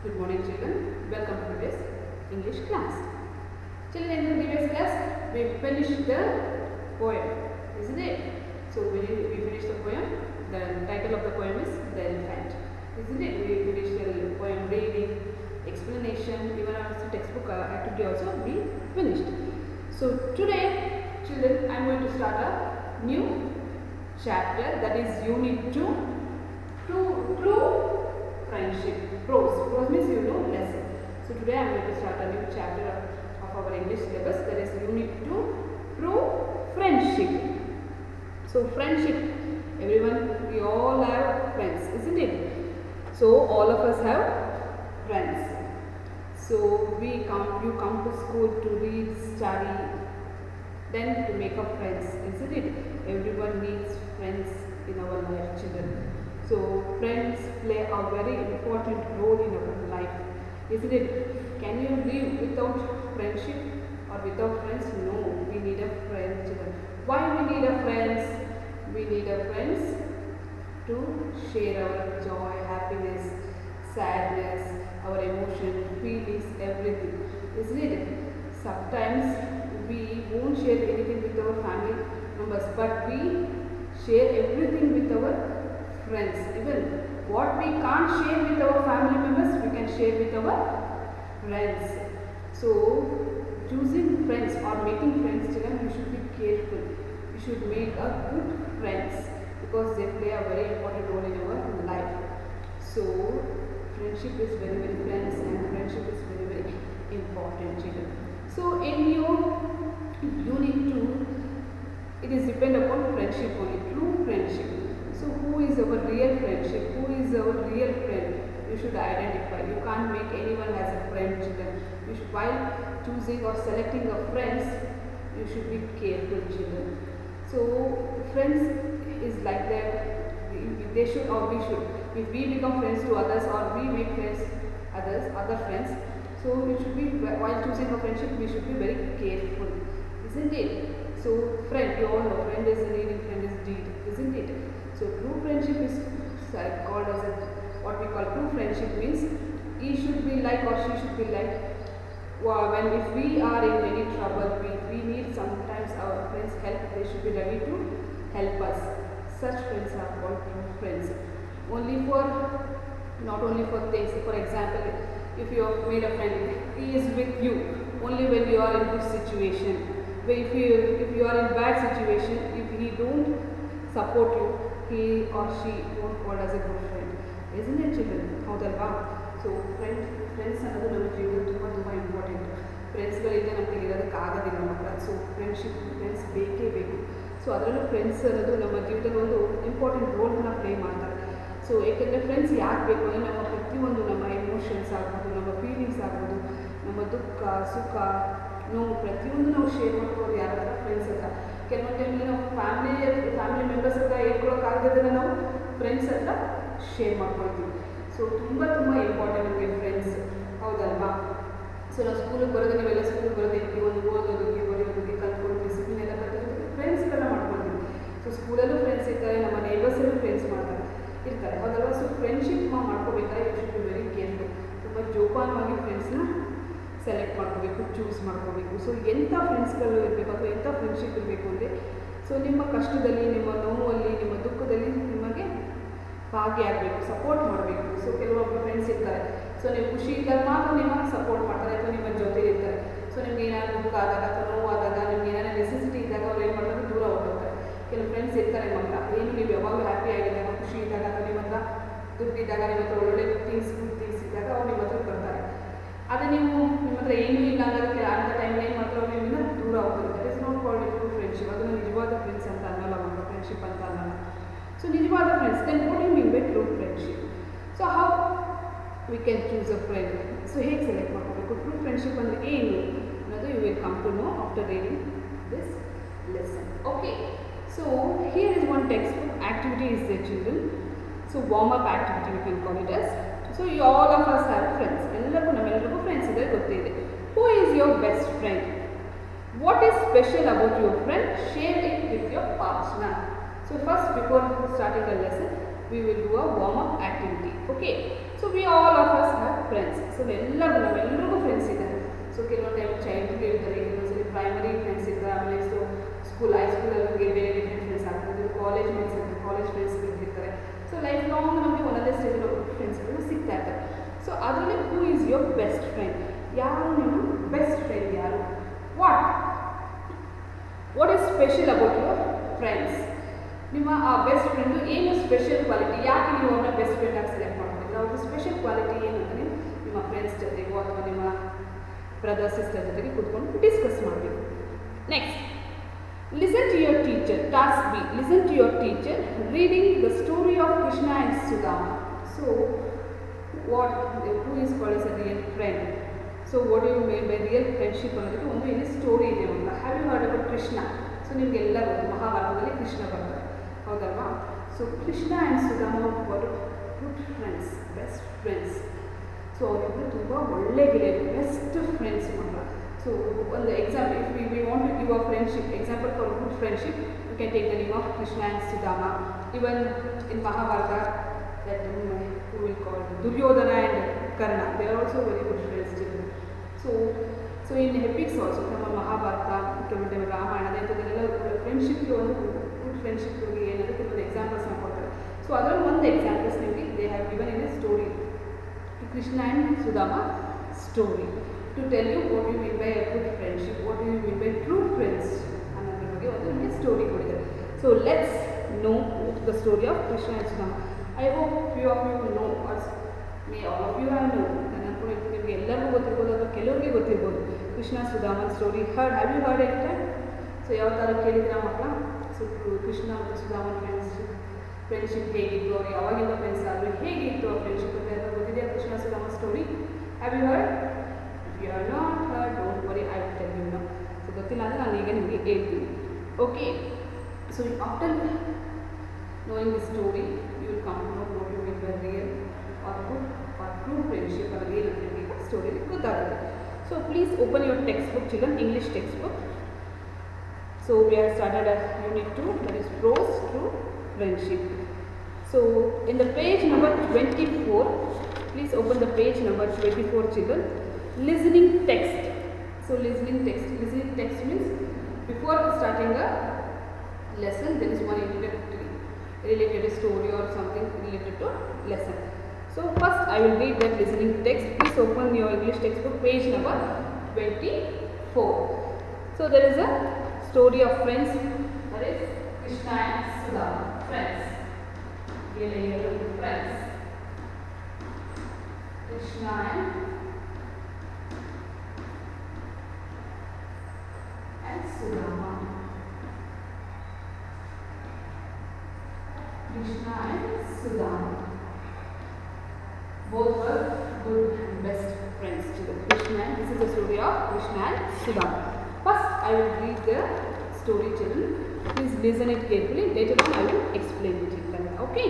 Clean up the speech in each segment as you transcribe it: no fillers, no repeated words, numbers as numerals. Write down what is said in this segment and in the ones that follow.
Good morning children, welcome to today's English class. Children, in the previous class we finished the poem, isn't it? So we finished the poem. The title of the poem is The Elephant, isn't it? We finished the poem reading, explanation, even our textbook activity also we finished. So today children, I am going to start a new chapter, that is unit 2, true friendship. Prose means lesson. So today I am going to start a new chapter of our English syllabus, that is unit 2, true friendship. So friendship, everyone, we all have friends, isn't it? So all of us have friends. So you come to school to read, study, then to make up friends, isn't it? Everyone needs friends in our life, children. So friends play a very important role in our life, isn't it? Can you live without friendship or without friends? No, we need a friend, children. Why we need a friends? We need a friends to share our joy, happiness, sadness, our emotion, feelings, everything, isn't it? Sometimes we won't share anything with our family members, but we share everything with our friends. Even what we can't share with our family members, we can share with our friends. So choosing friends or making friends, children, you should be careful. You should make a good friends because they play a very important role in our life. So friendship is very friends, and friendship is very important, children. So in your unit 2, it is depend upon friendship only, true friendship. So who is our real friendship? Who is our real friend? You should identify. You can't make anyone as a friend, children. While choosing or selecting a friends, you should be careful, children. So friends is like that. They should or we should. If we become friends to others or we make friends other friends, so it should be, while choosing a friendship, we should be very careful, isn't it? So friend, you all know, friend is need and friend is deed, isn't it? So true friendship is called as what we call true friendship means he should be like or she should be like. When if we are in any trouble, we need sometimes our friends help, they should be ready to help us. Such friends are called true friends. Not only for things. For example, if you have made a friend, he is with you only when you are in good situation. But if you are in bad situation, if he don't support you, he or she won't call as a good friend, isn't it, children? ಹೌದಲ್ವಾ? So friends ಅನ್ನೋದು ನಮ್ಮ ಜೀವನದಲ್ಲಿ ತುಂಬ important. ಫ್ರೆಂಡ್ಸ್ಗಳಿಂದ ನಮಗೆ ಇರೋದಕ್ಕಾಗೋದಿಲ್ಲ ಮಕ್ಕಳ. So friends ಬೇಕೇ ಬೇಕು. So ಅದರಲ್ಲೂ ಫ್ರೆಂಡ್ಸ್ ಅನ್ನೋದು ನಮ್ಮ ಜೀವನದಲ್ಲಿ ಒಂದು ಇಂಪಾರ್ಟೆಂಟ್ ರೋಲ್ನ ಪ್ಲೇ ಮಾಡ್ತಾರೆ. ಸೊ ಏಕೆಂದರೆ ಫ್ರೆಂಡ್ಸ್ ಯಾಕೆ ಬೇಕು ಅಂದರೆ ನಮ್ಮ ಪ್ರತಿಯೊಂದು ನಮ್ಮ ಎಮೋಷನ್ಸ್ ಆಗ್ಬೋದು, ನಮ್ಮ ಫೀಲಿಂಗ್ಸ್ ಆಗ್ಬೋದು, ನಮ್ಮ ದುಃಖ ಸುಖ ನೋವು ಪ್ರತಿಯೊಂದು ನಾವು ಶೇರ್ ಮಾಡ್ಕೊಳ್ಳೋದು ಯಾರ ಹತ್ರ? ಫ್ರೆಂಡ್ಸ್ ಹತ್ರ. ಕೆಲವೊಂದು ಟೈಮಲ್ಲಿ ನಾವು ಫ್ಯಾಮಿಲಿ ಮೆಂಬರ್ಸ್ ಹತ್ರ ಹೇಳ್ಕೊಳಕ್ಕಾಗದನ್ನು ನಾವು ಫ್ರೆಂಡ್ಸ್ ಹತ್ರ ಶೇರ್ ಮಾಡ್ಕೊಳ್ತೀವಿ. ಸೊ ತುಂಬ ಇಂಪಾರ್ಟೆಂಟ್ ನಮಗೆ ಫ್ರೆಂಡ್ಸ್, ಹೌದಲ್ವಾ? ಸೊ ನಾವು ಸ್ಕೂಲಿಗೆ ಬರೋದು, ನೀವೆಲ್ಲ ಸ್ಕೂಲಿಗೆ ಬರೋದಕ್ಕೆ ಒಂದು ಓದೋದಕ್ಕೆ ಬರೆಯೋದಕ್ಕೆ ಕಲ್ತ್ಕೊಂಡು ಡಿಸಿಪ್ಲಿನ್ ಎಲ್ಲ ಕಲ್ತ್ಕೊಂಡು ಫ್ರೆಂಡ್ಸ್ಗಳನ್ನ ಮಾಡ್ಕೊಳ್ತೀವಿ. ಸೊ ಸ್ಕೂಲಲ್ಲೂ ಫ್ರೆಂಡ್ಸ್ ಇರ್ತಾರೆ, ನಮ್ಮ ನೇಬರ್ಸಲ್ಲೂ ಫ್ರೆಂಡ್ಸ್ ಇರ್ತಾರೆ, ಹೌದಲ್ವಾ? ಸೊ ಫ್ರೆಂಡ್ಶಿಪ್ ಮಾಡ್ಕೋಬೇಕಾದ್ರೆ you should be very careful. ತುಂಬ ಜೋಪಾನವಾಗಿ ಫ್ರೆಂಡ್ಸ್ನ ಸೆಲೆಕ್ಟ್ ಮಾಡ್ಕೋಬೇಕು, ಚೂಸ್ ಮಾಡ್ಕೋಬೇಕು. ಸೊ ಎಂಥ ಫ್ರೆಂಡ್ಸ್ಗಳು ಇರಬೇಕು ಅಥವಾ ಎಂಥ ಫ್ರೆಂಡ್ಶಿಪ್ ಇರಬೇಕು ಅಂದರೆ, ಸೊ ನಿಮ್ಮ ಕಷ್ಟದಲ್ಲಿ, ನಿಮ್ಮ ನೋವಲ್ಲಿ, ನಿಮ್ಮ ದುಃಖದಲ್ಲಿ ನಿಮಗೆ ಭಾಗಿಯಾಗಬೇಕು, ಸಪೋರ್ಟ್ ಮಾಡಬೇಕು. ಸೊ ಕೆಲವೊಬ್ಬರು ಫ್ರೆಂಡ್ಸ್ ಇರ್ತಾರೆ, ಸೊ ನೀವು ಖುಷಿ ಇದ್ದಾಗ ಮಾತ್ರ ನಿಮಗೆ ಸಪೋರ್ಟ್ ಮಾಡ್ತಾರೆ ಅಥವಾ ನಿಮ್ಮ ಜೊತೆ ಇರ್ತಾರೆ. ಸೊ ನಿಮ್ಗೆ ಏನಾದ್ರು ದುಃಖ ಆದಾಗ ಅಥವಾ ನೋವಾದಾಗ, ನಿಮ್ಗೆ ಏನಾದ್ರು ನೆಸೆಸಿಟಿ ಇದ್ದಾಗ ಅವ್ರು ಏನು ಮಾಡ್ತಾರೆ? ದೂರ ಹೋಗ್ತಾರೆ. ಕೆಲವು ಫ್ರೆಂಡ್ಸ್ ಇರ್ತಾರೆ ನಿಮ್ಮ ಹತ್ರ, ಏನು ನೀವು ಯಾವಾಗಲೂ ಹ್ಯಾಪಿ ಆಗಿದ್ದಾಗ, ಖುಷಿ ಇದ್ದಾಗ ಅಥವಾ ನಿಮ್ಮ ಹತ್ರ ದುಡ್ಡಿದ್ದಾಗ, ನಿಮ್ಮ ಹತ್ರ ಒಳ್ಳೆ ಗುಡ್ ಥಿಂಗ್ಸ್ ಇದ್ದಾಗ ಅವ್ರು ನಿಮ್ಮ ಹತ್ರ ಬರ್ತಾರೆ. ಅದೇ ನಿಮ್ಮ ಹತ್ರ ಏನೂ ಇಲ್ಲ ಅನ್ನೋದಕ್ಕೆ ಅಂಥ ಟೈಮಲ್ಲಿ ಏನು ಮಾಡ್ತಾರೆ? ಅವ್ರು ನಿಮ್ಮಿಂದ ದೂರ ಹೋಗ್ತಾರೆ. That is not called true friendship. ಅದನ್ನು ನಿಜವಾದ ಫ್ರೆಂಡ್ಸ್ ಅಂತ ಅನ್ನಲ್ಲ ಮಕ್ಕಳು, ಫ್ರೆಂಡ್ಶಿಪ್ ಅಂತ ಅನ್ನಲ್ಲ. ಸೊ ನಿಜವಾದ friends, then what you mean by true friendship? So how we can choose a friend? So ಹೇಗೆ ಸೆಲೆಕ್ಟ್ ಮಾಡ್ಕೋಬೇಕು? ಟ್ರೂ ಫ್ರೆಂಡ್ಶಿಪ್ ಅಂದರೆ ಏನು ಅನ್ನೋದು you will come to know after reading this lesson. Okay, so here is one text book activity is the children. So warm up activity we can call it us. So all of us have friends. ನಮ್ಮೆಲ್ಲರಿಗೂ friends ಇದೆ, ಗೊತ್ತಿದೆ. Who is your best friend? What is special about your friend? Share it with your partner. So first, before starting the lesson, we will do a warm-up activity. Okay. So we all of us have friends. So ನಾವೆಲ್ಲರಿಗೂ friends ಇದ್ದಾರೆ. So ಕೆಲವೊಂದು time childhood ಇರ್ತಾರೆ, ಕೆಲವೊಂದ್ಸರಿ primary friends ಇರ್ತಾರೆ, ಆಮೇಲೆ so school ಹೈಸ್ಕೂಲಲ್ಲಿ ಬೇರೆ different friends ಆಗ್ತಾರೆ, college mates ಇರ್ತಾರೆ, ಕಾಲೇಜ್ ಫ್ರೆಂಡ್ಸ್ ಇರ್ತಾರೆ. ಸೊ ಲೈಫ್ ಲಾಂಗ್ ನಮಗೆ ಒಂದೊಂದೇ ಸ್ಟೇಜಲ್ಲಿ ಒಬ್ಬರು ಫ್ರೆಂಡ್ಸ್ಗಳು ಸಿಗ್ತಾ ಇರ್ತಾರೆ. ಸೊ ಅದರಲ್ಲಿ who is your best friend? ಯಾರು ನಿಮ್ಮ ಬೆಸ್ಟ್ ಫ್ರೆಂಡ್ ಯಾರು? What is special about your friends? ನಿಮ್ಮ ಆ ಬೆಸ್ಟ್ ಫ್ರೆಂಡು ಏನು ಸ್ಪೆಷಲ್ ಕ್ವಾಲಿಟಿ? ಯಾಕೆ ನೀವು ಅವ್ರನ್ನ ಬೆಸ್ಟ್ ಫ್ರೆಂಡ್ ಆಗಿ ಸೆಲೆಕ್ಟ್ ಮಾಡ್ಕೊಂಡಿದ್ದೀರಾ? ಅವ್ರದ್ದು ಸ್ಪೆಷಲ್ ಕ್ವಾಲಿಟಿ ಏನು ಅಂತ ನೀವು ನಿಮ್ಮ ಫ್ರೆಂಡ್ಸ್ ಜೊತೆಗೋ ಅಥವಾ ನಿಮ್ಮ ಬ್ರದರ್ ಸಿಸ್ಟರ್ ಜೊತೆಗೆ ಕೂತ್ಕೊಂಡು ಡಿಸ್ಕಸ್ ಮಾಡಬೇಕು. Next, listen to your teacher. Task B, listen to your teacher reading the story of Krishna and Sudama. So who is called as a real friend? So what do you mean by real friendship ಅನ್ನೋದಕ್ಕೆ ಒಂದು ಇಲ್ಲಿ story ಇದೆ ಅಂತ. Have you heard about Krishna? So ನಿಮಗೆಲ್ಲ ಮಹಾಭಾರತದಲ್ಲಿ ಕೃಷ್ಣ ಬರ್ತಾರೆ, ಹೌದಲ್ವಾ? So Krishna and Sudama were good friends, best friends. So ಅವರಿಬ್ಬರು ತುಂಬ ಒಳ್ಳೆ ಗೆಳೆಯರು, ಬೆಸ್ಟ್ ಫ್ರೆಂಡ್ಸ್ ಮಾತ್ರ. ಸೊ ಒಂದು example, if we want to give a friendship example for good friendship, you can take the name of Krishna and Sudama. Even in Mahabharata, that who will call Duryodhana and Karna, they are also very good friends together. So in epics also, ನಮ್ಮ ಮಹಾಭಾರತ, ಕೆಲವೊಂದು ರಾಮಾಯಣ, ಇಂಥದ್ದೆಲ್ಲ ಫ್ರೆಂಡ್ಶಿಪ್ಗೆ ಒಂದು good ಫ್ರೆಂಡ್ಶಿಪ್ಗೆ ಏನಾದರೂ ಕೆಲವೊಂದು ಎಕ್ಸಾಂಪಲ್ಸ್ನ ಕೊಡ್ತಾರೆ. So ಅದರಲ್ಲಿ ಒಂದು examples ನಿಮಗೆ they have given in a story, Krishna and Sudama story, to tell you what you mean by a good friendship, what you mean by true friends ಅನ್ನೋದ್ರ ಬಗ್ಗೆ ಒಂದು ನಿಮಗೆ ಸ್ಟೋರಿ ಕೊಟ್ಟಿದ್ದಾರೆ. So let's know the story of Krishna and Sudama. I hope few of you know, or may all of you have known. ನಾನು ಅನ್ಕೊಂಡಿದ್ದು ನಿಮಗೆ ಎಲ್ಲರಿಗೂ ಗೊತ್ತಿರ್ಬೋದು ಅಥವಾ ಕೆಲವರಿಗೆ ಗೊತ್ತಿರ್ಬೋದು ಕೃಷ್ಣ ಸುಧಾಮನ್ story. Have you heard any time? So ಯಾವ ಥರ ಕೇಳಿದ್ರೆ ಮಕ್ಕಳ? ಸೊ ಕೃಷ್ಣ ಮತ್ತು ಸುಧಾಮನ್ ಫ್ರೆಂಡ್ಶಿಪ್ ಹೇಗಿತ್ತು, ಅವ್ರು ಯಾವಾಗಿಂದ ಫ್ರೆಂಡ್ಸ್ ಆದರು, ಹೇಗಿತ್ತು ಆ ಫ್ರೆಂಡ್ಶಿಪ್ ಅಂತ ಎಲ್ಲ ಗೊತ್ತಿದೆಯಾ Krishna Sudama story? Have you heard? If you are not heard, don't worry, I will tell you now. So ಗೊತ್ತಿಲ್ಲ ಅಂದರೆ ನಾನು ಈಗ ನಿಮಗೆ ಹೇಳ್ತೀನಿ. Okay, so after knowing the story, you will come to know what you mean by real or good or true friendship or real friendship story ಗೊತ್ತಾಗುತ್ತೆ. So please open your textbook children, English textbook. So we have started a unit 2, that is pros through friendship. So in the page number 24, please open the page number 24 children. Listening text. So listening text means before starting a lesson there is one introductory related story or something related to lesson. So first I will read that listening text. Please open your English textbook, page number 24. So there is a story of friends, that is Krishna and Sudama, friends. Friends. Krishna and Sudama. Krishna and Sudama. Both were good and best friends to the Krishna. This is the story of Krishna and Sudama. First, I will read the story, children. Please listen it carefully. Later on, I will explain it. Okay?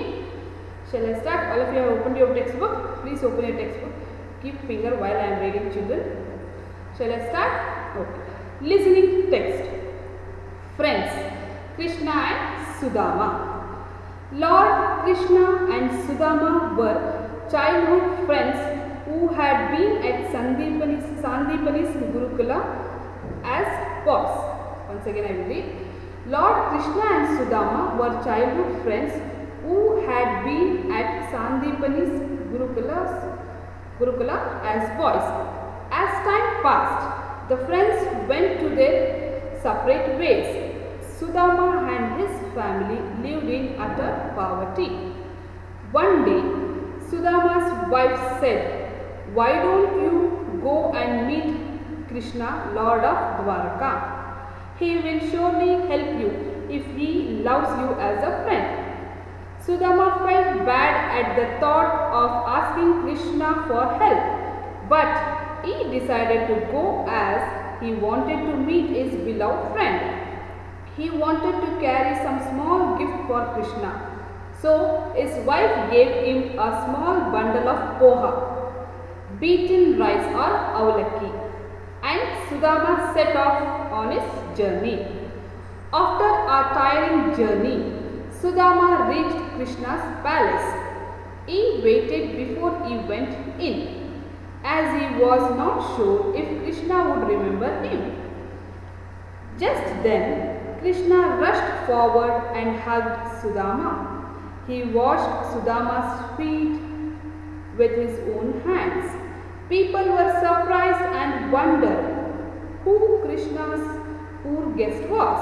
Shall I start? All of you have opened your textbook. Please open your textbook. Keep finger while I am reading, children. Shall I start? Okay. Listening text. Friends, Krishna and Sudama. Lord Krishna and Sudama were childhood friends who had been at Sandipani's Gurukula as boys. Once again I will read. Lord Krishna and Sudama were childhood friends who had been at Sandipani's Gurukula as boys. As time passed, the friends went to their separate ways. Sudama and his family lived in utter poverty. One day, Sudama's wife said, "Why don't you go and meet Krishna, Lord of Dwarka? He will surely help you if he loves you as a friend." Sudama felt bad at the thought of asking Krishna for help, but he decided to go as he wanted to meet his beloved friend. He wanted to carry some small gift for Krishna. So his wife gave him a small bundle of poha, beaten rice or avalakki, and Sudama set off on his journey. After a tiring journey, Sudama reached Krishna's palace. He waited before he went in. as he was not sure if Krishna would remember him. Just then, Krishna rushed forward and hugged Sudama. He washed Sudama's feet with his own hands. People were surprised and wondered who Krishna's poor guest was.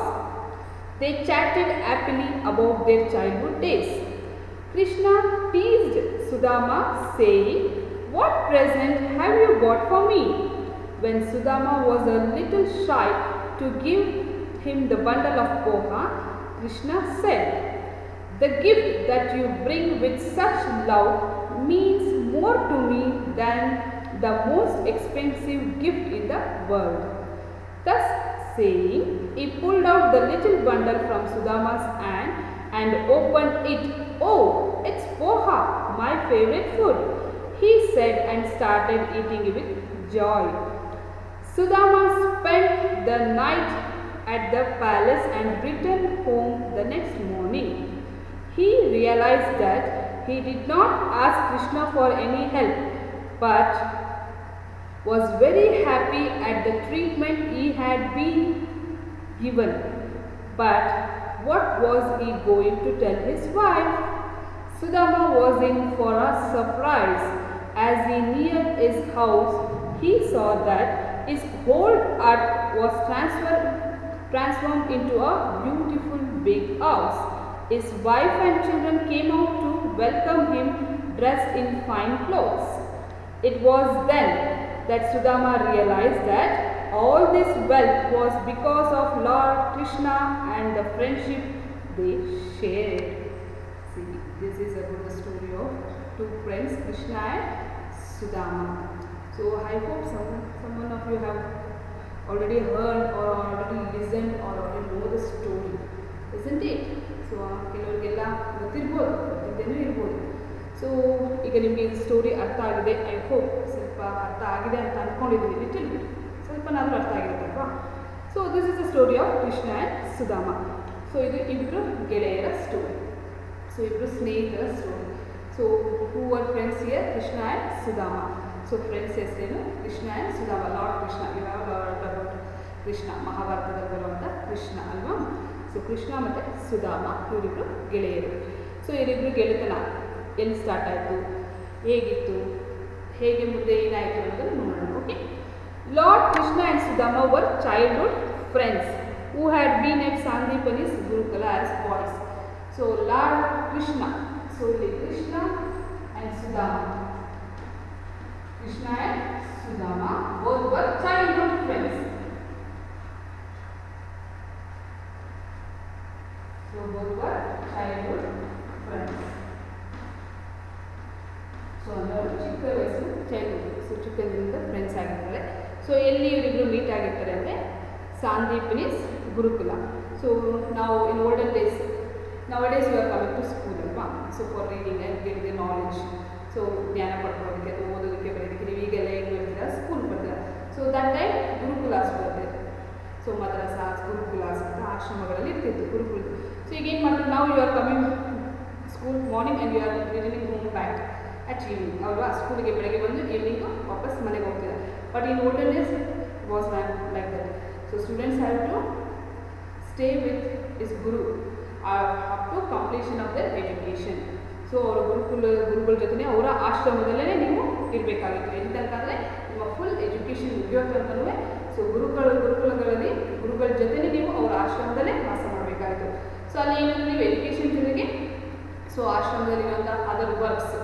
They chatted happily about their childhood days. Krishna teased Sudama, saying, "What present have you got for me?" When Sudama was a little shy to give him the bundle of poha, Krishna said, "The gift that you bring with such love means more to me than the most expensive gift in the world." Thus saying, he pulled out the little bundle from Sudama's hand and opened it. "Oh, it's poha, my favorite food," he said and started eating it with joy. Sudama spent the night at the palace and returned home the next morning. He realized that he did not ask Krishna for any help, but was very happy at the treatment he had been given. But what was he going to tell his wife? Sudama was in for a surprise. As he neared his house, he saw that his whole hut was transformed into a beautiful big house. His wife and children came out to welcome him dressed in fine clothes. It was then that Sudama realized that all this wealth was because of Lord Krishna and the friendship they shared. See, this is about the story of two friends, Krishna and Sudama. So I hope someone of you have already heard or already listened or already know the story, isn't it? So ಕೆಲವರಿಗೆಲ್ಲ ಗೊತ್ತಿರ್ಬೋದು, ಗೊತ್ತಿದ್ದೇನೂ ಇರ್ಬೋದು. So ಈಗ ನಿಮಗೆ ಈ story ಅರ್ಥ ಆಗಿದೆ. I hope ಸ್ವಲ್ಪ ಅರ್ಥ ಆಗಿದೆ ಅಂತ ಅಂದ್ಕೊಂಡಿದ್ದೀನಿ. ಲಿಟಲ್ ಬಿಟ್ ಸ್ವಲ್ಪನಾದರೂ ಅರ್ಥ ಆಗಿರುತ್ತಲ್ವಾ. So this is the story of Krishna and Sudama. So ಇದು ಇಬ್ಬರು ಗೆಳೆಯರ ಸ್ಟೋರಿ. ಸೊ ಇಬ್ಬರು ಸ್ನೇಹಿತರ story. So who are friends here? Krishna and Sudama. So friends ಹೆಸರೇನು? Krishna and Sudhama. Lord Krishna, you have learned about Krishna, ಮಹಾಭಾರತದಲ್ಲಿ ಬರುವಂಥ ಕೃಷ್ಣ ಅಲ್ವಾ. ಸೊ ಕೃಷ್ಣ ಮತ್ತು ಸುಧಾಮ ಇವರಿಬ್ಬರು ಗೆಳೆಯರು. ಸೊ ಇವರಿಬ್ಬರು ಗೆಳೆತನ ಎಲ್ಲಿ ಸ್ಟಾರ್ಟ್ ಆಯಿತು, ಹೇಗಿತ್ತು, ಹೇಗೆ ಮುಂದೆ ಏನಾಯಿತು ಅನ್ನೋದನ್ನು ನೋಡೋಣ. Okay. Lord Krishna and Sudama were childhood friends who had been at Sandipani's gurukul as boys. So Lord Krishna, so ಇಲ್ಲಿ Krishna and Sudhama, Krishna and Sudhama both were childhood friends. So both were childhood friends. So ಅಂದರೆ ಚಿಕ್ಕ ವಯಸ್ಸು ಚೈಲ್ಡ್ಹುಡ್, ಸೊ ಚಿಕ್ಕದ್ರಿಂದ ಫ್ರೆಂಡ್ಸ್ ಆಗಿರ್ತಾರೆ. ಸೊ ಎಲ್ಲಿ ಇವರಿಬ್ಬರು meet ಆಗಿರ್ತಾರೆ ಅಂದರೆ ಸಾಂದೀಪನಿಸ್ ಗುರುಕುಲ. ಸೊ ನಾವು in olden days, nowadays you are coming to school ಅಲ್ವಾ. So for reading and getting the knowledge, so ಜ್ಞಾನ ಪಡ್ಕೊಳ್ಳೋದಕ್ಕೆ ಅಥವಾ ಓದೋದಕ್ಕೆ ಬರೋದಕ್ಕೆ ನೀವು ಈಗೆಲ್ಲ ಏನು ಬರ್ತೀರಾ, ಸ್ಕೂಲ್ ಬರ್ತೀರಾ. ಸೊ ದಟ್ ಟೈಮ್ ಗುರುಕುಲಾಸ್ ಬರುತ್ತೆ. ಸೊ ಮದ್ರಸಾಸ್, ಗುರುಕುಲಾಸ್ ಅಂತ ಆಶ್ರಮಗಳಲ್ಲಿ ಇರ್ತಿತ್ತು ಗುರುಕುಲ. ಸೊ ಈಗ ಏನು ಮಾಡ್ತಾರೆ, ನಾವು you are coming school morning and you are returning home back at evening ಅಲ್ವಾ. ಸ್ಕೂಲಿಗೆ ಬೆಳಗ್ಗೆ ಬಂದು ಈವ್ನಿಂಗು ವಾಪಸ್ ಮನೆಗೆ ಹೋಗ್ತಿದ್ದಾರೆ. But in olden days was not like that. So students have to stay with is guru up to completion of their education. So ಅವರ ಗುರುಗಳ ಜೊತೆ ಅವರ ಆಶ್ರಮದಲ್ಲೇ ನೀವು ಇರಬೇಕಾಗಿತ್ತು. ಎಂತಂತಂದರೆ ನಿಮ್ಮ ಫುಲ್ ಎಜುಕೇಷನ್ ಮುಗಿಯೋ ತನಕನೂ ಸೊ ಗುರುಕುಲಗಳಲ್ಲಿ ಗುರುಗಳ ಜೊತೆನೇ ನೀವು ಅವರ ಆಶ್ರಮದಲ್ಲೇ ವಾಸ ಮಾಡಬೇಕಾಗಿತ್ತು. ಸೊ ಅಲ್ಲಿ ಏನಂದರೆ ನೀವು ಎಜುಕೇಷನ್ ಜೊತೆಗೆ ಸೊ ಆಶ್ರಮದಲ್ಲಿರುವಂಥ ಅದರ್ ವರ್ಕ್ಸ್,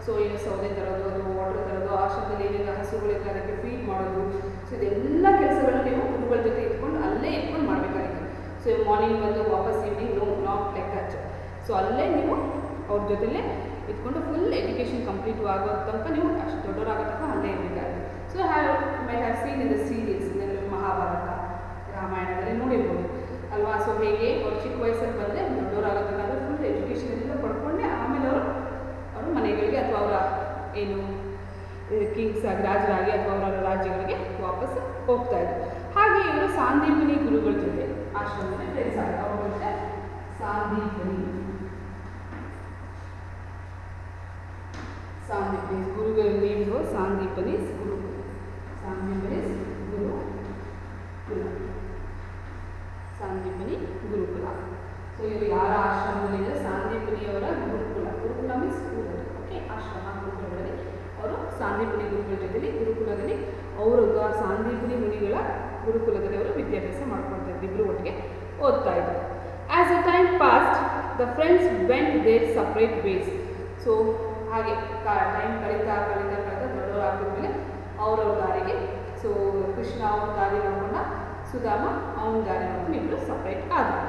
ಸೊ ಏನು ಸೌದೆ ತರೋದು, ಅಥವಾ ವಾಟರ್ ತರೋದು, ಆಶ್ರಮದಲ್ಲಿ ಏನೇನು ಹಸುಗಳಿದ್ರೆ ಅದಕ್ಕೆ ಫೀಡ್ ಮಾಡೋದು, ಸೊ ಇದೆಲ್ಲ ಕೆಲಸಗಳನ್ನ ನೀವು ಗುರುಗಳ ಜೊತೆ ಇಟ್ಕೊಂಡು ಅಲ್ಲೇ ಇಟ್ಕೊಂಡು ಮಾಡಬೇಕಾಗಿತ್ತು. ಸೊ ಮಾರ್ನಿಂಗ್ ಬಂದು ವಾಪಸ್ evening not like that. So ಅಲ್ಲೇ ನೀವು ಅವ್ರ ಜೊತೆಲೇ ಇಟ್ಕೊಂಡು ಫುಲ್ ಎಜುಕೇಷನ್ ಕಂಪ್ಲೀಟ್ ಆಗೋ ತನಕ ನೀವು ಅಷ್ಟು ದೊಡ್ಡವರಾಗೋ ತನಕ ಅಲ್ಲೇ ಇರಬೇಕಾಗಿತ್ತು. So have seen in the series, Mahabharata, ರಾಮಾಯಣದಲ್ಲಿ ನೋಡಿರ್ಬೋದು ಅಲ್ವಾ. ಸೊ ಹೇಗೆ ಅವ್ರು ಚಿಕ್ಕ ವಯಸ್ಸಲ್ಲಿ ಬಂದರೆ ದೊಡ್ಡವರಾಗೋ ತನಕ ಅಂದರೆ ಫುಲ್ ಎಜುಕೇಷನ್ ಎಲ್ಲ ಪಡ್ಕೊಂಡೆ ಆಮೇಲೆ ಅವರು ಮನೆಗಳಿಗೆ ಅಥವಾ ಅವರ ಏನು ಕಿಂಗ್ಸ್ ಆಗಿ, ರಾಜರಾಗಿ ಅಥವಾ ಅವರ ರಾಜ್ಯಗಳಿಗೆ ವಾಪಸ್ ಹೋಗ್ತಾಯಿದ್ರು. ಹಾಗೆ ಇವರು ಸಾಂದೀಪನಿ ಗುರುಗಳ ಜೊತೆ ಆಶ್ರಮದಲ್ಲಿ ಫ್ರೆಂಡ್ಸ್ ಆಗ ಅವ್ರ ಜೊತೆ ಸಾಂದೀಪನಿ ಗುರುಗಳ ನೇಮ್ಸ್ ಸಾಂದೀಪನಿ ಗುರು. ಸಾಂದೀಪನಿ ಗುರುಗಳ ಜೊತೆಲಿ ಗುರುಕುಲದಲ್ಲಿ ಅವರು ಸಾಂದೀಪನಿ ಮುನಿಗಳ ಗುರುಕುಲದಲ್ಲಿ ಅವರು ವಿದ್ಯಾಭ್ಯಾಸ ಮಾಡ್ಕೊಳ್ತಾ ಇದ್ರು, ಇಬ್ಬರು ಒಟ್ಟಿಗೆ ಓದ್ತಾ ಇದ್ರು. As a time passed the friends went their separate ways. So ಹಾಗೆ ಟೈಮ್ ಕಳೀತಾ ದೊಡ್ಡವರಾಗಿದ್ಮೇಲೆ ಅವರವ್ರ ದಾರಿಗೆ, ಸೊ ಕೃಷ್ಣ ಅವ್ರ ದಾರಿ ನೋಡ್ಕೊಂಡ, ಸುಧಾಮ ಅವನ ದಾರಿ ನೋಡ್ಕೊಂಡು ಇಬ್ಬರು ಸಪ್ರೇಟ್ ಆದರು.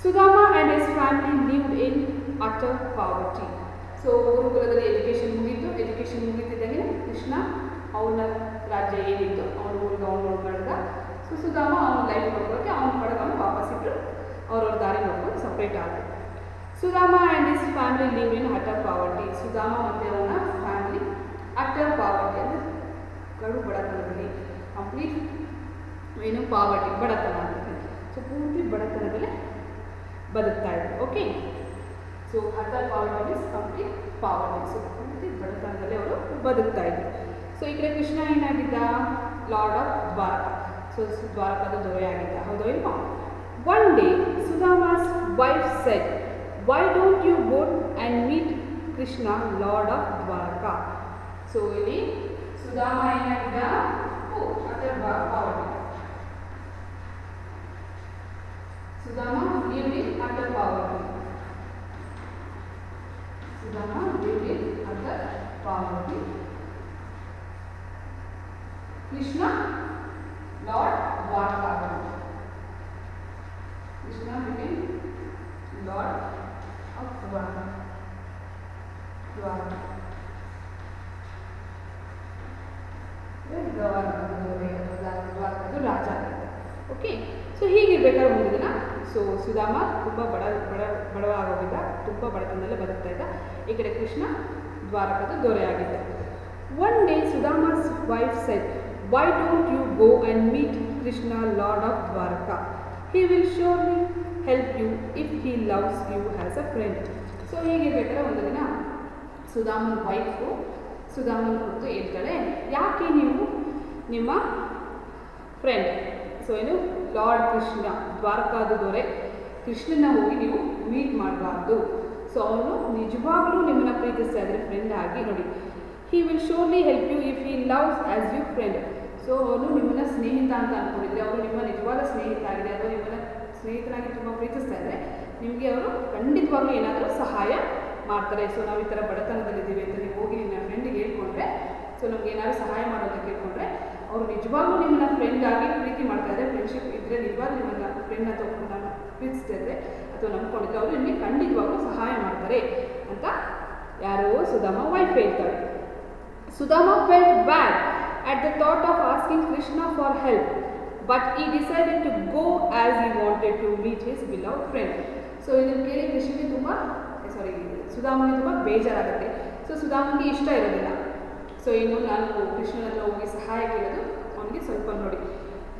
Sudama and his family lived in utter poverty. So ಗುರುಕುಲದಲ್ಲಿ ಎಜುಕೇಷನ್ ಮುಗೀತಿದ್ದಂಗೆ ಕೃಷ್ಣ ಅವನ ರಾಜ್ಯ ಏನಿತ್ತು ಅವನ ಊರಿಗೆ ಅವ್ನು ನೋಡ್ಕೊಂಡ, ಸೊ ಸುಧಾಮ ಅವನ ಲೈಫ್ ನೋಡ್ಕೊಳ್ಳೋಕ್ಕೆ ಅವನ ಕಡೆಗೆ ಅವನು ವಾಪಸ್ ಇಬ್ಬರು ಅವ್ರವ್ರ ದಾರಿ ನೋಡ್ಕೊಂಡು ಸಪ್ರೇಟ್ ಆದರು. Sudama and his family live in utter poverty. Sudama ಮತ್ತು ಅವನ ಫ್ಯಾಮಿಲಿ ಅಟರ್ ಪಾವರ್ಟಿ ಅಂದರೆ ಕಡು ಬಡತನದಲ್ಲಿ, ಕಂಪ್ಲೀಟ್ ಏನು ಪಾವರ್ಟಿ ಬಡತನ ಅಂತ, ಸೊ ಪೂರ್ತಿ ಬಡತನದಲ್ಲೇ ಬದುಕ್ತಾ ಇದ್ರು. Okay, so utter poverty means complete poverty, so ಪೂರ್ತಿ ಬಡತನದಲ್ಲಿ ಅವರು ಬದುಕ್ತಾ ಇದ್ರು. ಸೊ ಈ ಕಡೆ ಕೃಷ್ಣ ಏನಾಗಿದ್ದ, ಲಾರ್ಡ್ ಆಫ್ ದ್ವಾರಕ, ಸೊ ದ್ವಾರಕದ ದೊರೆ ಆಗಿದ್ದ, ಹೌದೋ ಇಲ್ವಾ. One day Sudhama's wife said, why don't you go and meet Krishna Lord of Dwarka. So ಇಲ್ಲಿ ಸುಧಾಮ ಏನಾಗಿದ್ದ, utter poverty, Sudhama lived in utter poverty. Sudama lived in utter poverty. Krishna, Lord Dwarka. Krishna became Lord of Dwarka. Dwarka. ದ್ವಾರಕದ ರಾಜ. Okay, so ಹೀಗಿರ್ಬೇಕಾದ್ರೆ ಒಂದು ದಿನ, so Sudama ತುಂಬ ಬಡವ ಆಗೋಗಿದ್ದ, ತುಂಬ ಬಡತನದಲ್ಲೇ ಬದುಕ್ತಾ ಇದ್ದ. ಈ ಕಡೆ ಕೃಷ್ಣ ದ್ವಾರಕದ ದೊರೆ ಆಗಿದ್ದ. One day Sudhama's wife said, why don't you go and meet Krishna Lord of Dwarka, he will surely help you if he loves you as a friend. So ಹೀಗಿರ್ಬೇಕಾದ್ರೆ ಒಂದು ದಿನ ಸುಧಾಮನ ವೈಫು ಸುಧಾಮನ ಕುರಿತು ಹೇಳ್ತಾಳೆ, ಯಾಕೆ ನೀವು ನಿಮ್ಮ ಫ್ರೆಂಡ್, ಸೊ ಏನು ಲಾರ್ಡ್ ಕೃಷ್ಣ ದ್ವಾರಕಾದ ದೊರೆ ಕೃಷ್ಣನ ಹೋಗಿ ನೀವು ಮೀಟ್ ಮಾಡಬಾರ್ದು. ಸೊ ಅವನು ನಿಜವಾಗ್ಲೂ ನಿಮ್ಮನ್ನ ಪ್ರೀತಿಸ್ತಾ ಇದ್ರೆ ಫ್ರೆಂಡ್ ಆಗಿ ನೋಡಿ, he will surely help you if he loves as you friend. So ಅವನು ನಿಮ್ಮನ್ನ ಸ್ನೇಹಿತ ಅಂತ ಅಂದ್ಕೊಂಡಿದ್ರೆ, ಅವರು ನಿಮ್ಮ ನಿಜವಾದ ಸ್ನೇಹಿತ ಆಗಿದೆ, ಅಥವಾ ನಿಮ್ಮನ್ನ ಸ್ನೇಹಿತನಾಗಿ ತುಂಬ ಪ್ರೀತಿಸ್ತಾ ಇದ್ದರೆ ನಿಮಗೆ ಅವರು ಖಂಡಿತವಾಗ್ಲೂ ಏನಾದರೂ ಸಹಾಯ ಮಾಡ್ತಾರೆ. ಸೊ ನಾವು ಈ ಥರ ಬಡತನದಲ್ಲಿದ್ದೀವಿ ಅಂತ ನೀವು ಹೋಗಿ ನಿಮ್ಮ ಫ್ರೆಂಡಿಗೆ ಹೇಳ್ಕೊಂಡ್ರೆ, ಸೊ ನಮ್ಗೆ ಏನಾದರೂ ಸಹಾಯ ಮಾಡೋದಕ್ಕೆ ಕೇಳ್ಕೊಂಡ್ರೆ, ಅವರು ನಿಜವಾಗ್ಲೂ ನಿಮ್ಮನ್ನ ಫ್ರೆಂಡ್ ಆಗಿ ಪ್ರೀತಿ ಮಾಡ್ತಾ ಇದ್ದಾರೆ, ಫ್ರೆಂಡ್ಶಿಪ್ ಇದ್ದರೆ ನಿಜವಾಗ್ಲೂ ನಿಮ್ಮನ್ನ ಫ್ರೆಂಡ್ ಅಥವಾ ನಾನು ಪ್ರೀತಿಸ್ತಾ ಇದ್ದರೆ ಅಥವಾ ನಂಬ್ಕೊಂಡಿದ್ರೆ ಅವರು ನಿಮಗೆ ಖಂಡಿತವಾಗ್ಲೂ ಸಹಾಯ ಮಾಡ್ತಾರೆ ಅಂತ ಯಾರೋ ಸುಧಾಮ ವೈಫ್ ಹೇಳ್ತಾಳೆ. Sudama felt bad at the thought of asking Krishna for help, but he decided to go as he wanted to meet his beloved friend. So ಇದನ್ನು ಕೇಳಿ ಕೃಷ್ಣನಿಗೆ ಸುಧಾಮನಿಗೆ ತುಂಬ ಬೇಜಾರಾಗುತ್ತೆ. ಸೊ ಸುಧಾಮನಿಗೆ ಇಷ್ಟ ಇರೋದಿಲ್ಲ. ಸೊ ಇನ್ನು ನಾನು ಕೃಷ್ಣನ ಹತ್ರ ಹೋಗಿ ಸಹಾಯ ಕೇಳೋದು ಅವನಿಗೆ ಸ್ವಲ್ಪ ನೋಡಿ.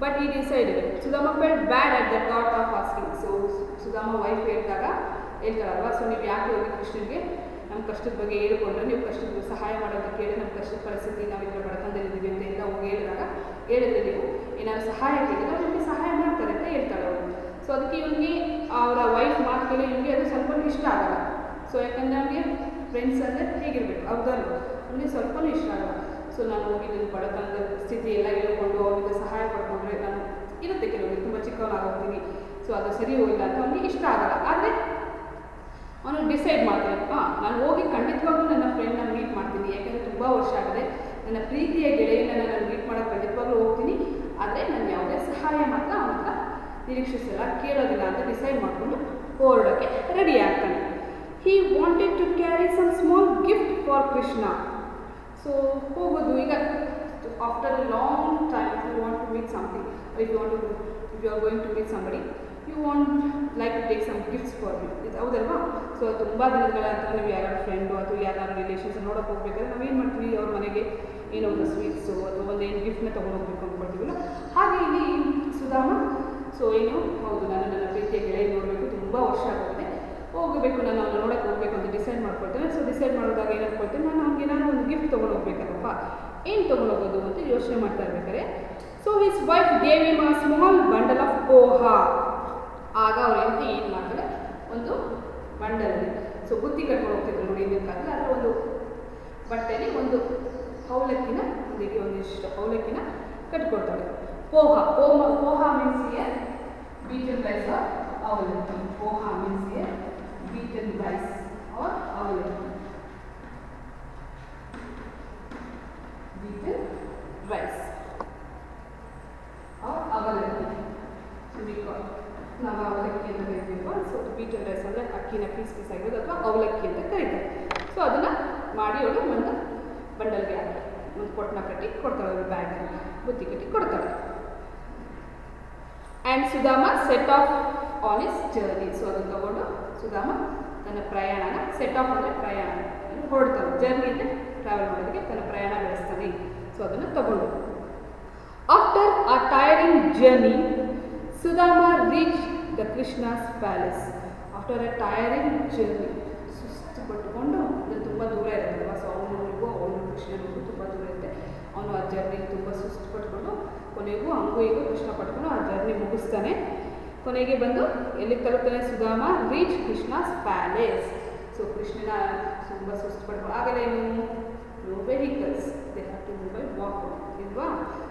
But he decided, Sudhama felt bad at the thought of asking. So Sudhama wife ಹೇಳ್ತಾರಲ್ವಾ, ಸೊ ನೀವು ಯಾಕೆ ಹೋಗಿ ಕೃಷ್ಣನಿಗೆ ನಮ್ಮ ಕಷ್ಟದ ಬಗ್ಗೆ ಹೇಳ್ಕೊಂಡ್ರೆ, ನೀವು ಕಷ್ಟದ ಸಹಾಯ ಮಾಡೋದಕ್ಕೆ ಕೇಳಿ, ನಮ್ಮ ಕಷ್ಟದ ಪರಿಸ್ಥಿತಿ ನಾವು ಇದರ ಬಡತನದಲ್ಲಿದ್ದೀವಿ ಅಂತ ಎಲ್ಲ ಹೋಗಿ ಹೇಳಿದ್ರೆ ನೀವು ಏನಾದ್ರು ಸಹಾಯ ಕೇಳಿದ್ರೆ ಅವ್ರು ನಿಮಗೆ ಸಹಾಯ ಮಾಡ್ತಾರೆ ಅಂತ ಹೇಳ್ತಾಳೆ ಅವರು. ಸೊ ಅದಕ್ಕೆ ಇವನಿಗೆ ಅವರ ವೈಫ್ ಮಾತು ಕೇಳಿ ಇವನಿಗೆ ಅದು ಸ್ವಲ್ಪ ಇಷ್ಟ ಆಗಲ್ಲ. ಸೊ ಯಾಕಂದರೆ ಅವನಿಗೆ ಫ್ರೆಂಡ್ಸ್ ಅಂದರೆ ಹೇಗಿರಬೇಕು, ಹೌದಲ್ಲ, ಅವನಿಗೆ ಸ್ವಲ್ಪನೂ ಇಷ್ಟ ಆಗಲ್ಲ. ಸೊ ನಾನು ಹೋಗಿ ನನ್ನ ಬಡತನದ ಸ್ಥಿತಿ ಎಲ್ಲ ಹೇಳ್ಕೊಂಡು ಅವನಿಗೆ ಸಹಾಯ ಪಡ್ಕೊಂಡ್ರೆ ನಾನು ಇರುತ್ತೆ ಕೆಲವರಿಗೆ ತುಂಬ ಚಿಕ್ಕವನಾಗೋಗ್ತೀನಿ, ಸೊ ಅದು ಸರಿ ಹೋಗಿಲ್ಲ ಅಂತ ಅವನಿಗೆ ಇಷ್ಟ ಆಗಲ್ಲ. ಆದರೆ ಅವನು ಡಿಸೈಡ್ ಮಾಡ್ತಾನೆ, ನಾನು ಹೋಗಿ ಖಂಡಿತವಾಗ್ಲೂ ನನ್ನ ಫ್ರೆಂಡ್ನ ಮೀಟ್ ಮಾಡ್ತೀನಿ, ಯಾಕೆಂದರೆ ತುಂಬ ವರ್ಷ ಆಗಿದೆ, ನನ್ನ ಪ್ರೀತಿಯ ಗೆಳೆಯನ್ನ ನಾನು ಮೀಟ್ ಮಾಡೋಕ್ಕೆ ಖಂಡಿತವಾಗ್ಲೂ ಹೋಗ್ತೀನಿ, ಆದರೆ ನಾನು ಯಾವುದೇ ಸಹಾಯ ಮಾತ್ರ ಅವನ ಹತ್ರ ನಿರೀಕ್ಷಿಸಲ್ಲ, ಕೇಳೋದಿಲ್ಲ ಅಂತ ಡಿಸೈಡ್ ಮಾಡಿಕೊಂಡು ಹೊರಡೋಕ್ಕೆ ರೆಡಿ ಆಗ್ತಾನೆ. He wanted to carry some small gift for Krishna. So ಹೋಗೋದು ಈಗ after a long time, if you want to meet something, if you are going to meet somebody, you want like to take some gifts for you, ಇದು ಹೌದಲ್ವಾ. So ತುಂಬ ದಿನಗಳ ನಂತರ ನೀವು ಯಾರು friend ಅಥವಾ ಯಾರು ರಿಲೇಷನ್ಸ್ ನೋಡೋಕೆ ಹೋಗ್ಬೇಕಾದ್ರೆ ನಾವೇನು ಮಾಡ್ತೀವಿ, ಅವ್ರ ಮನೆಗೆ ಏನೋ ಒಂದು ಸ್ವೀಟ್ಸು ಅಥವಾ ಒಂದು ಏನು ಗಿಫ್ಟ್ನ ತೊಗೊಂಡೋಗ್ಬೇಕು ಅಂದ್ಕೊಳ್ತೀವಲ್ಲ, ಹಾಗೆ ಇಲ್ಲಿ ಸುಧಾಮ ಸೊ ಏನು ಹೌದು, ನಾನು ನನ್ನ ಪ್ರೀತಿಯ ಗೆಳೆಯ ನೋಡಬೇಕು, ತುಂಬ ವರ್ಷ ಆಗುತ್ತೆ, ಹೋಗಬೇಕು, ನಾನು ಅವನ್ನ ನೋಡೋಕೆ ಹೋಗಬೇಕು ಅಂತ ಡಿಸೈಡ್ ಮಾಡ್ಕೊಳ್ತೇನೆ. ಸೊ ಡಿಸೈಡ್ ಮಾಡಿದಾಗ ಏನು ಅನ್ಕೊಳ್ತೇನೆ, ನಾನು ಅವ್ನಿಗೆ ಏನಾದ್ರು ಒಂದು ಗಿಫ್ಟ್ ತೊಗೊಂಡು ಹೋಗ್ಬೇಕಲ್ಲಪ್ಪ, ಏನು ತೊಗೊಂಡೋಗೋದು ಅಂತ ಯೋಚನೆ ಮಾಡ್ತಾ ಇರ್ಬೇಕಾರೆ, so his wife gave him a small bundle of poha. ಆಗ ಅವ್ರ ಹೆಂಡತಿ ಏನು ಮಾಡ್ತಾರೆ, ಒಂದು ಬಂಡಲಲ್ಲಿ, ಸೊ ಬುತ್ತಿ ಕಟ್ಕೊಂಡು ಹೋಗ್ತಿದ್ರು ನೋಡಿ ಹಿಂದಿನ ಕಾಲದಲ್ಲಿ, ಅದರ ಒಂದು ಬಟ್ಟೆಯಲ್ಲಿ ಒಂದು ಅವಲಕ್ಕಿನ ಒಂದಿಷ್ಟು ಅವಲಕ್ಕಿನ ಕಟ್ಕೊಡ್ತಾಳೆ. Poha means here beaten rice or avalakki. Poha means here beaten rice or avalakki. Beaten rice or avalakki. So we call ನಾವು ಅವಲಕ್ಕಿ ಅಂತ ಕರಿತೀವಿ. ಸೊ ಬೀಟನ್ ರೈಸ್ ಅಂದರೆ ಅಕ್ಕಿನ ಪೀಸ್ ಆಗಿರೋದು ಅಥವಾ ಅವಲಕ್ಕಿ ಅಂತ ಕರೀತಾರೆ. ಸೊ ಅದನ್ನು ಮಾಡಿ ಅವಳು ಒಂದು ಬಂಡಲ್ಗೆ ಹಾಕಿ ಒಂದು ಕೊಟ್ಟನ ಕಟ್ಟಿ ಕೊಡ್ತಾಳೆ, ಅವಳು ಬ್ಯಾಗ್ ಬುತ್ತಿ ಕಟ್ಟಿ ಕೊಡ್ತಾಳೆ. And Sudama set of on is journey. So ಅದನ್ನು ತಗೊಂಡು ಸುಧಾಮ ತನ್ನ ಪ್ರಯಾಣನ ಸೆಟ್ ಆಫ್ ಅಂದರೆ ಪ್ರಯಾಣ ಹೊರಡ್ತಾನೆ. ಜರ್ನಿ ಅಂದರೆ ಟ್ರಾವೆಲ್ ಮಾಡೋದಕ್ಕೆ ತನ್ನ ಪ್ರಯಾಣ ಬೆಳೆಸ್ತಾನೆ. ಸೊ ಅದನ್ನು ತಗೊಂಡು after a tiring journey Sudama reach the Krishna's palace. After a tiring journey, ಸುಸ್ತು ಪಟ್ಟುಕೊಂಡು, ಅಂದರೆ ತುಂಬ ದೂರ ಇರುತ್ತಲ್ವ, ಸೊ ಅವನಿಗೂ ಕೃಷ್ಣನಿಗೂ ತುಂಬ ದೂರ ಇರುತ್ತೆ. ಅವನು ಆ ಜರ್ನಿ ತುಂಬ ಸುಸ್ತು ಪಟ್ಕೊಂಡು ಕೊನೆಗೂ ಹಂಗೂ ಹೀಗೂ ಕೃಷ್ಣ ಪಟ್ಕೊಂಡು ಆ ಜರ್ನಿ ಮುಗಿಸ್ತಾನೆ. ಕೊನೆಗೆ ಬಂದು ಎಲ್ಲಿಗೆ ತಲುಪ್ತಾನೆ Sudhama? Reach Krishna's palace. So ಕೃಷ್ಣನ ತುಂಬ ಸುಸ್ತು ಪಡ್ಕೊಂಡು ಆಗಲ್ಲ ಏನು no vehicles, they have to move by walk ಇಲ್ವಾ.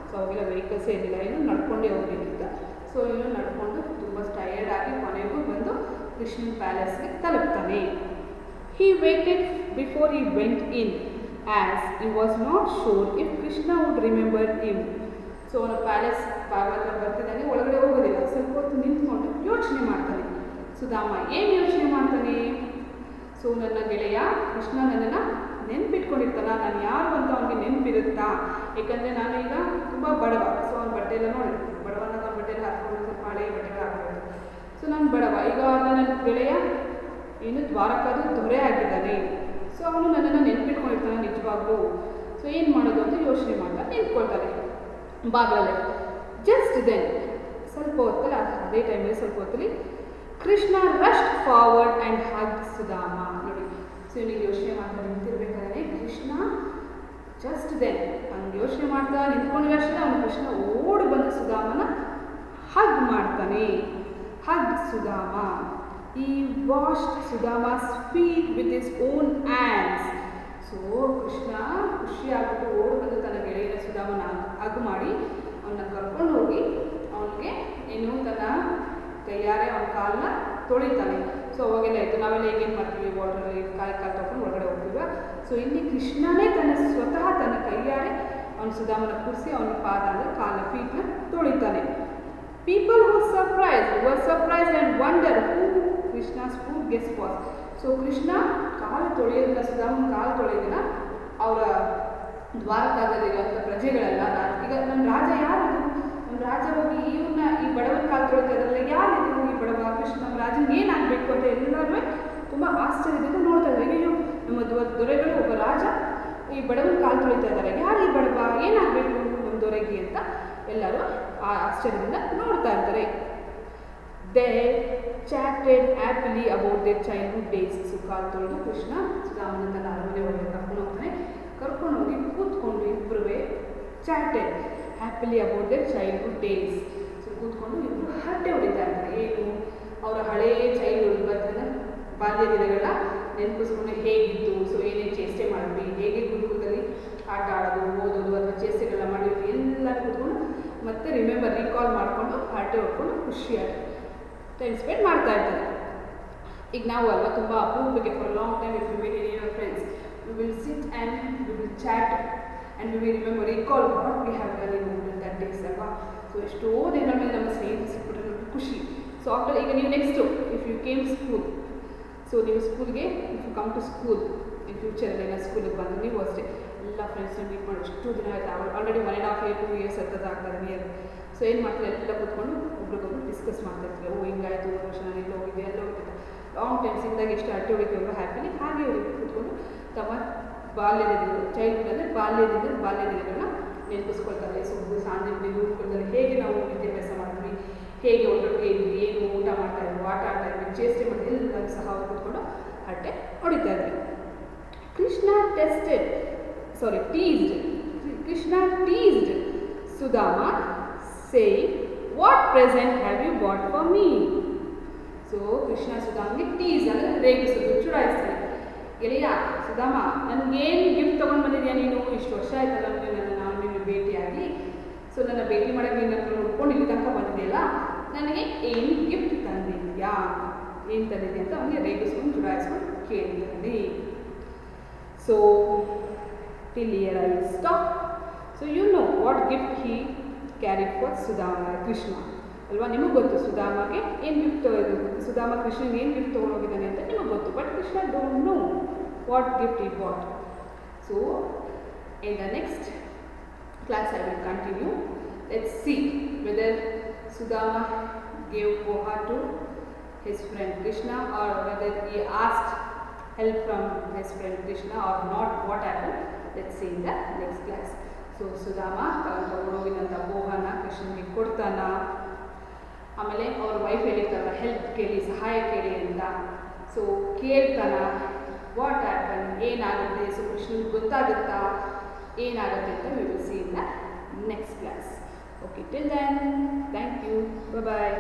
ಸೊ ಅವಾಗೆಲ್ಲ ವೆಹಿಕಲ್ಸೇ ಇರಲಿಲ್ಲ, ಏನು ನಡ್ಕೊಂಡೇ ಹೋಗಬೇಕಿತ್ತು. ಸೊ ಏನು ನಡ್ಕೊಂಡು ತುಂಬ ಟಯರ್ಡ್ ಆಗಿ ಕೊನೆಗೂ ಬಂದು ಕೃಷ್ಣನ್ ಪ್ಯಾಲೇಸ್ಗೆ ತಲುಪ್ತಾನೆ. He waited before he went in as he was not sure if Krishna would remember him. So ಅವನ ಪ್ಯಾಲೇಸ್ ಹತ್ರ ಬರ್ತಿದ್ದಾನೆ, ಒಳಗಡೆ ಹೋಗೋದಿಲ್ಲ, ಸ್ವಲ್ಪ ಹೊತ್ತು ನಿಂತ್ಕೊಂಡು ಯೋಚನೆ ಮಾಡ್ತಾನೆ. ಸುಧಾಮ ಏನು ಯೋಚನೆ ಮಾಡ್ತಾನೆ? ಸೊ ನನ್ನ ಗೆಳೆಯ ಕೃಷ್ಣ ನನ್ನನ್ನು ನೆನಪಿಟ್ಕೊಂಡಿರ್ತಾನ, ನಾನು ಯಾರು ಅಂತ ಅವನಿಗೆ ನೆನಪಿರುತ್ತಾ? ಯಾಕಂದರೆ ನಾನು ಈಗ ತುಂಬ ಬಡವ. ಸೊ ಅವ್ನ ಬಟ್ಟೆ ಎಲ್ಲ ನೋಡಿ, ಬಡವನ ಅವ್ನ ಬಟ್ಟೆ ಎಲ್ಲ ಹಾಕ್ಕೊಂಡು ಸ್ವಲ್ಪ ಹಳೆಯ ಬಟ್ಟೆಗಳು ಹಾಕ್ಬೋದು. ಸೊ ನಾನು ಬಡವ, ಈಗ ನನ್ನ ಗೆಳೆಯ ಏನು ದ್ವಾರಕಾದ ದೊರೆ ಆಗಿದ್ದಾನೆ. ಸೊ ಅವನು ನನ್ನನ್ನು ನೆನಪಿಟ್ಕೊಂಡಿರ್ತಾನೆ ನಿಜವಾಗ್ಲೂ. ಸೊ ಏನು ಮಾಡೋದು ಅಂತ ಯೋಚನೆ ಮಾಡ್ತಾ ನಿಂತ್ಕೊಳ್ತಾನೆ ಬಾಗಿಲಲ್ಲಿ. ಜಸ್ಟ್ ದೆನ್ ಸ್ವಲ್ಪ ಹೊತ್ತಲ್ಲಿ, ಅದೇ ಟೈಮಲ್ಲಿ ಸ್ವಲ್ಪ ಹೊತ್ತಲ್ಲಿ Krishna rushed forward and hugged Sudhama. ನೋಡಿ, ಸೊ ಇವನಿಗೆ ಯೋಚನೆ ಮಾಡ್ತಾ ನಿಂತಿರ್ಬೇಕಾದ್ರೆ ಕೃಷ್ಣ ಜಸ್ಟ್ ದೆನ್ ಹಂಗೆ ಯೋಚನೆ ಮಾಡ್ತಾ ನಿಂತ್ಕೊಂಡಿರೋಷ್ಟೇ ಅವನು ಕೃಷ್ಣ ಓಡಿ ಬಂದು ಸುಧಾಮನ ಹಗ್ ಮಾಡ್ತಾನೆ. Hug Sudhama. He washed Sudhama's feet with his own hands. So Krishna ಖುಷಿ ಆಗ್ಬಿಟ್ಟು ಓಡಿ ಬಂದು ತನ್ನ ಗೆಳೆಯನ ಸುಧಾಮನ ಹಗ್ ಮಾಡಿ ಅವನ್ನ ಕರ್ಕೊಂಡು ಹೋಗಿ ಅವನಿಗೆ ಏನು ತನ್ನ ಕೈಯಾರೆ ಅವನ ಕಾಲನ್ನ ತೊಳಿತಾನೆ. ಸೊ ಅವಾಗೆಲ್ಲ ಇತ್ತು, ನಾವೆಲ್ಲ ಈಗೇನು ಮಾಡ್ತೀವಿ, ವಾಟ್ರಲ್ಲಿ ಕಾಲು ತೊಗೊಂಡು ಹೊರಗಡೆ ಹೋಗ್ತೀವಿ. ಸೊ ಇಲ್ಲಿ ಕೃಷ್ಣನೇ ಸ್ವತಃ ತನ್ನ ಕೈಯಾರೆ ಅವನ ಸುಧಾಮನ ಕೂರಿಸಿ ಅವನ ಪಾದ ಅಂದರೆ ಕಾಲ ಫೀಟ್ನ ತೊಳಿತಾನೆ. People were surprised and wondered who Krishna's poor guest was. So Krishna ಕಾಲು ತೊಳೆಯೋದನ್ನ, ಸುಧಾಮನ ಕಾಲು ತೊಳೆಯೋದನ್ನ ಅವರ ದ್ವಾರಕಾದಲ್ಲಿರುವಂಥ ಪ್ರಜೆಗಳೆಲ್ಲ, ಈಗ ನಮ್ಮ ರಾಜ ಯಾರು, ನಮ್ಮ ರಾಜ ಹೋಗಿ ಇವನ್ನ ಈ ಬಡವನ ಕಾಲು ತೊಳಿತಾ ಇದ್ರಲ್ಲ, ಯಾರಿದು ಈ ಬಡವ ಕೃಷ್ಣ, ನಮ್ಮ ರಾಜನ ಏನಾಗಬೇಕು ಅಂತ ಎಲ್ಲರೂ ತುಂಬ ಆಶ್ಚರ್ಯದಿಂದ ನೋಡ್ತಾ ಇದ್ದಾರೆ. ಅಯ್ಯೋ, ನಮ್ಮ ದೊರೆಗಳು ಒಬ್ಬ ರಾಜ ಈ ಬಡವನ ಕಾಲು ತೊಳಿತಾ ಇದ್ದಾರೆ, ಯಾರು ಈ ಬಡವ, ಏನಾಗಬೇಕು ನಮ್ಮ ದೊರೆಗೆ ಅಂತ ಎಲ್ಲರೂ ಆ ಆಶ್ಚರ್ಯದಿಂದ ನೋಡ್ತಾ ಇರ್ತಾರೆ. They chatted happily about their childhood days. So ಕಾಲು ತೊಳೆದು ಕೃಷ್ಣ ಸುಧಾಮನ ತನ್ನ ಅರಮನೆ ಒಳಗೆ ಕರ್ಕೊಂಡು ಹೋಗ್ತಾನೆ. ಕರ್ಕೊಂಡು ಹೋಗಿ ಕೂತ್ಕೊಂಡು ಇಬ್ಬರೂ chatted happily about their childhood days. So ಕೂತ್ಕೊಂಡು ಇಬ್ಬರು ಹರಟೆ ಹೊಡಿತಾ ಇರ್ತಾರೆ. ಏನು ಅವರ ಹಳೆಯ ಚೈಲ್ಡ್ಹುಡ್ ಬರ್ತಾನೆ ಬಾಲ್ಯ ದಿನಗಳ ನೆನಪಿಸ್ಕೊಂಡು ಹೇಗಿತ್ತು, ಸೊ ಏನೇನು ಚೇಷ್ಟೆ ಮಾಡಿದ್ವಿ, ಹೇಗೆ ಗುರುಕುಲದಲ್ಲಿ ಆಟ ಆಡೋದು, ಓದೋದು ಅಥವಾ ಚೇಷ್ಟೆಗಳನ್ನ ಮಾಡಿದ್ವಿ ಎಲ್ಲ ಕೂತ್ಕೊಂಡು ಮತ್ತೆ ರೀಕಾಲ್ ಮಾಡಿಕೊಂಡು ಹರಟೆ ಹೊಡ್ಕೊಂಡು ಖುಷಿಯಾಗಿ ಟೈಮ್ ಸ್ಪೆಂಡ್ ಮಾಡ್ತಾ ಇರ್ತಾರೆ. ಈಗ ನಾವು ಅಲ್ವಾ ತುಂಬ ಅಪರೂಪಕ್ಕೆ for long time if you will in your friends we will sit and we will chat and we will remember recall what we have done in that days ಅಲ್ವಾ. ಸೊ ಎಷ್ಟೋ ದಿನಗಳ ಮೇಲೆ ನಮ್ಮ ಸ್ನೇಹಿತರು ಸಿಕ್ಬಿಟ್ರೆ ನಮಗೆ ಖುಷಿ. ಸೊ ಆಫ್ಟರ್ ಈಗ ನೀವು next if you came school, so ನೀವು ಸ್ಕೂಲ್ಗೆ if you come to school in ಫ್ಯೂಚರಲ್ಲಿ ಎಲ್ಲ ಸ್ಕೂಲಿಗೆ ಬಂದು ನೀವು ಅಷ್ಟೇ ಎಲ್ಲ ಫ್ರೆಂಡ್ಸ್ನ ಮೀಟ್ ಮಾಡಿ ಎಷ್ಟು ದಿನ ಆಯಿತು, ಆಲ್ರೆಡಿ 1.5 year 2 years ಆಗ್ತದೆ ನಿಯರ್. ಸೊ ಏನು ಮಾಡ್ತಾರೆ, ಎಲ್ಲ ಕೂತ್ಕೊಂಡು ಒಬ್ರಿಗೊಬ್ರು ಡಿಸ್ಕಸ್ ಮಾಡ್ತಾಯಿರ್ತೀವಿ. ಓ ಹಿಂಗಾಯಿತು, ಒಂದು ವರ್ಷ ನಾನು ಎಲ್ಲ ಹೋಗಿದ್ದೆ, ಎಲ್ಲ ಹೋಗಿದ್ದೆ, ಲಾಂಗ್ ಟೈಮ್ಸ್ ಇದ್ದಾಗ ಎಷ್ಟು ಅಡ್ಡಿ ಹೊಡಿತೀವಿ ಹ್ಯಾಪಿಲಿ, ಹಾಗೆ ಕೂತ್ಕೊಂಡು ತಮ್ಮ ಬಾಲ್ಯದ ದಿನಗಳು, ಚೈಲ್ಡ್ಹುಡ್ ಅಂದರೆ ಬಾಲ್ಯ ದಿನಗಳನ್ನ ನೆನಪಿಸ್ಕೊಳ್ತಾರೆ. ಸೊ ಸಾಂಜೆ ಗುರುಕುಲದಲ್ಲಿ ಹೇಗೆ ನಾವು ವಿದ್ಯಾಭ್ಯಾಸ ಮಾಡಿದ್ವಿ, ಹೇಗೆ ಒಟ್ಟೊಟ್ಟಿಗೆ ಇದ್ವಿ, ಏನು ಊಟ ಮಾಡ್ತಾಯಿದ್ವಿ, ಆಟ ಆಡ್ತಾಯಿದ್ವಿ, ಚೇಷ್ಟೆ ಮಾಡ್ತೀವಿ, ಎಲ್ಲರೂ ಸಹ ಅವ್ರು ಕೂತ್ಕೊಂಡು ಹರಟೆ ಹೊಡಿತಾ ಇದ್ವಿ. Krishna teased Sudama saying, "What present have you bought for me?" So Krishna ಸುಧಾಮಗೆ ಟೀಸ್ ಅಂದರೆ ರೇಗಿಸೋದು, ಚುಡಾಯಿಸ್ತಾನೆ. ಗೆಳೆಯ ಸುಧಾಮ, ನನಗೇನು ಗಿಫ್ಟ್ ತೊಗೊಂಡು ಬಂದಿದ್ಯಾ ನೀನು, ಇಷ್ಟು ವರ್ಷ ಆಯ್ತು ನನ್ನ ಭೇಟಿ ಮಾಡೋಕ್ಕೆ ನೀನು ನನ್ನ ಹುಡ್ಕೊಂಡು ಇಲ್ಲಿ ತನಕ ಬಂದಿದೆಯಲ್ಲ, ನನಗೆ ಏನು ಗಿಫ್ಟ್ ತಂದಿದ್ಯಾ, ಏನು ತಂದಿದ್ಯಾ ಅಂತ ಅವನಿಗೆ ರೇಗಿಸ್ಕೊಂಡು ಚುಡಾಯಿಸ್ಕೊಂಡು ಕೇಳ್ತಾನೆ. So till here I will stop. So you know what gift he carried for Sudama Krishna ಅಲ್ವಾ? ನಿಮಗೆ ಗೊತ್ತು ಸುಧಾಮಗೆ ಏನು ಗಿಫ್ಟ್, ಸುಧಾಮ ಕೃಷ್ಣನಿಗೆ ಏನು ಗಿಫ್ಟ್ ತೊಗೊಂಡೋಗಿದ್ದಾನೆ ಅಂತ ನಿಮಗೆ ಗೊತ್ತು. But Krishna don't know what gift he bought. So in the next class I will continue. Let's see whether Sudama gave poha to his friend Krishna or whether he asked help from his friend Krishna or not. What happened? Let's see in the next class. So Sudama ತಗೊಂಡೋಗಿದಂಥ ಪೋಹನ ಕೃಷ್ಣನಿಗೆ ಕೊಡ್ತಾನ. ಆಮೇಲೆ ಅವ್ರ wife ಹೇಳಿರ್ತಾರಲ್ಲ help ಕೇಳಿ, ಸಹಾಯ ಕೇಳಿ ಅಂತ. So ಕೇಳ್ತಾನ, what happen, ಏನಾಗುತ್ತೆ, ಸೊ ಕೃಷ್ಣನಿಗೆ ಗೊತ್ತಾಗುತ್ತಾ, ಏನಾಗುತ್ತೆ ಅಂತ we will see in the next class. Okay, till then, thank you, bye bye.